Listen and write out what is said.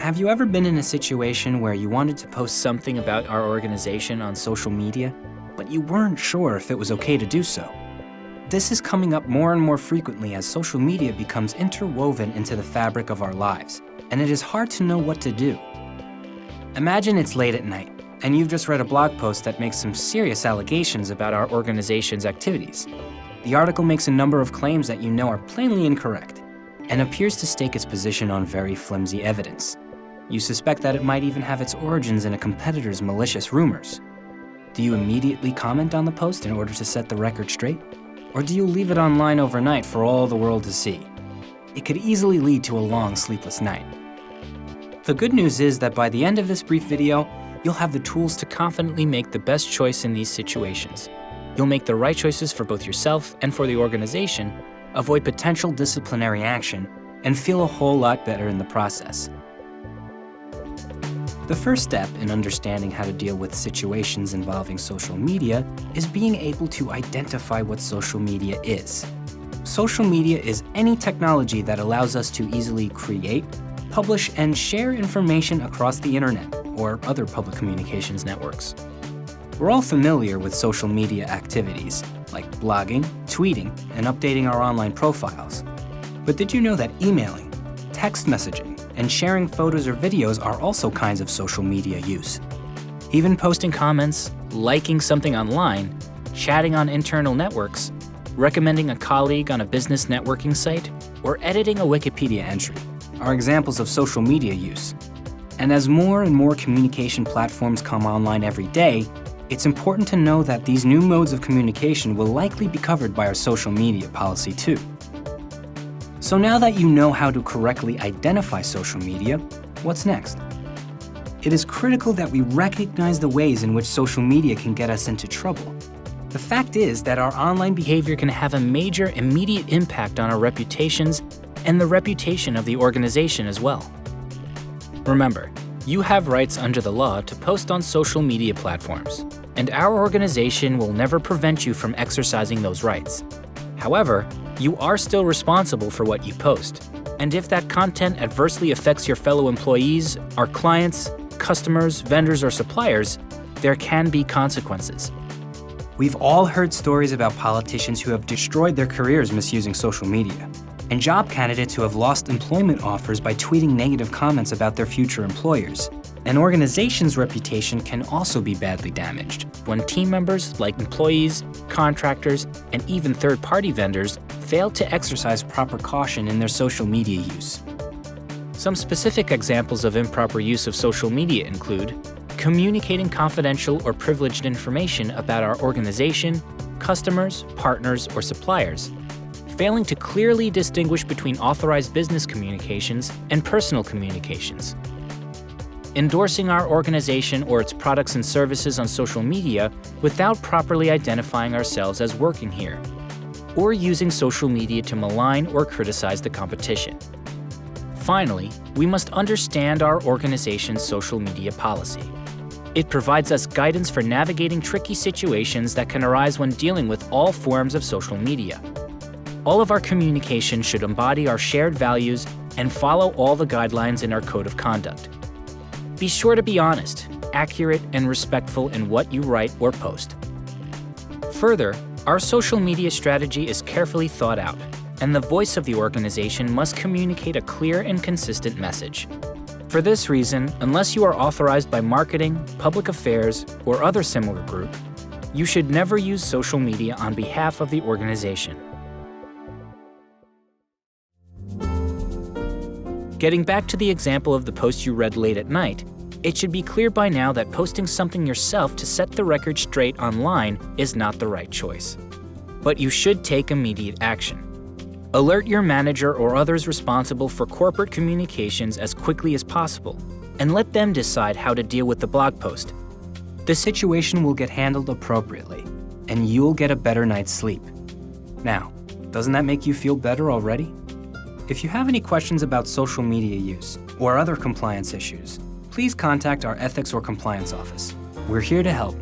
Have you ever been in a situation where you wanted to post something about our organization on social media, but you weren't sure if it was okay to do so? This is coming up more and more frequently as social media becomes interwoven into the fabric of our lives, and it is hard to know what to do. Imagine it's late at night, and you've just read a blog post that makes some serious allegations about our organization's activities. The article makes a number of claims that you know are plainly incorrect, and appears to stake its position on very flimsy evidence. You suspect that it might even have its origins in a competitor's malicious rumors. Do you immediately comment on the post in order to set the record straight? Or do you leave it online overnight for all the world to see? It could easily lead to a long, sleepless night. The good news is that by the end of this brief video, you'll have the tools to confidently make the best choice in these situations. You'll make the right choices for both yourself and for the organization, avoid potential disciplinary action, and feel a whole lot better in the process. The first step in understanding how to deal with situations involving social media is being able to identify what social media is. Social media is any technology that allows us to easily create, publish, and share information across the internet or other public communications networks. We're all familiar with social media activities like blogging, tweeting, and updating our online profiles. But did you know that emailing, text messaging, and sharing photos or videos are also kinds of social media use? Even posting comments, liking something online, chatting on internal networks, recommending a colleague on a business networking site, or editing a Wikipedia entry are examples of social media use. And as more and more communication platforms come online every day, it's important to know that these new modes of communication will likely be covered by our social media policy too. So now that you know how to correctly identify social media, what's next? It is critical that we recognize the ways in which social media can get us into trouble. The fact is that our online behavior can have a major immediate impact on our reputations and the reputation of the organization as well. Remember, you have rights under the law to post on social media platforms, and our organization will never prevent you from exercising those rights. However, you are still responsible for what you post, and if that content adversely affects your fellow employees, our clients, customers, vendors, or suppliers, there can be consequences. We've all heard stories about politicians who have destroyed their careers misusing social media, and job candidates who have lost employment offers by tweeting negative comments about their future employers. An organization's reputation can also be badly damaged when team members, like employees, contractors, and even third-party vendors, fail to exercise proper caution in their social media use. Some specific examples of improper use of social media include communicating confidential or privileged information about our organization, customers, partners, or suppliers, failing to clearly distinguish between authorized business communications and personal communications, endorsing our organization or its products and services on social media without properly identifying ourselves as working here, or using social media to malign or criticize the competition. Finally, we must understand our organization's social media policy. It provides us guidance for navigating tricky situations that can arise when dealing with all forms of social media. All of our communication should embody our shared values and follow all the guidelines in our code of conduct. Be sure to be honest, accurate, and respectful in what you write or post. Further, our social media strategy is carefully thought out, and the voice of the organization must communicate a clear and consistent message. For this reason, unless you are authorized by marketing, public affairs, or other similar group, you should never use social media on behalf of the organization. Getting back to the example of the post you read late at night, it should be clear by now that posting something yourself to set the record straight online is not the right choice. But you should take immediate action. Alert your manager or others responsible for corporate communications as quickly as possible, and let them decide how to deal with the blog post. The situation will get handled appropriately, and you'll get a better night's sleep. Now, doesn't that make you feel better already? If you have any questions about social media use or other compliance issues, please contact our Ethics or Compliance Office. We're here to help.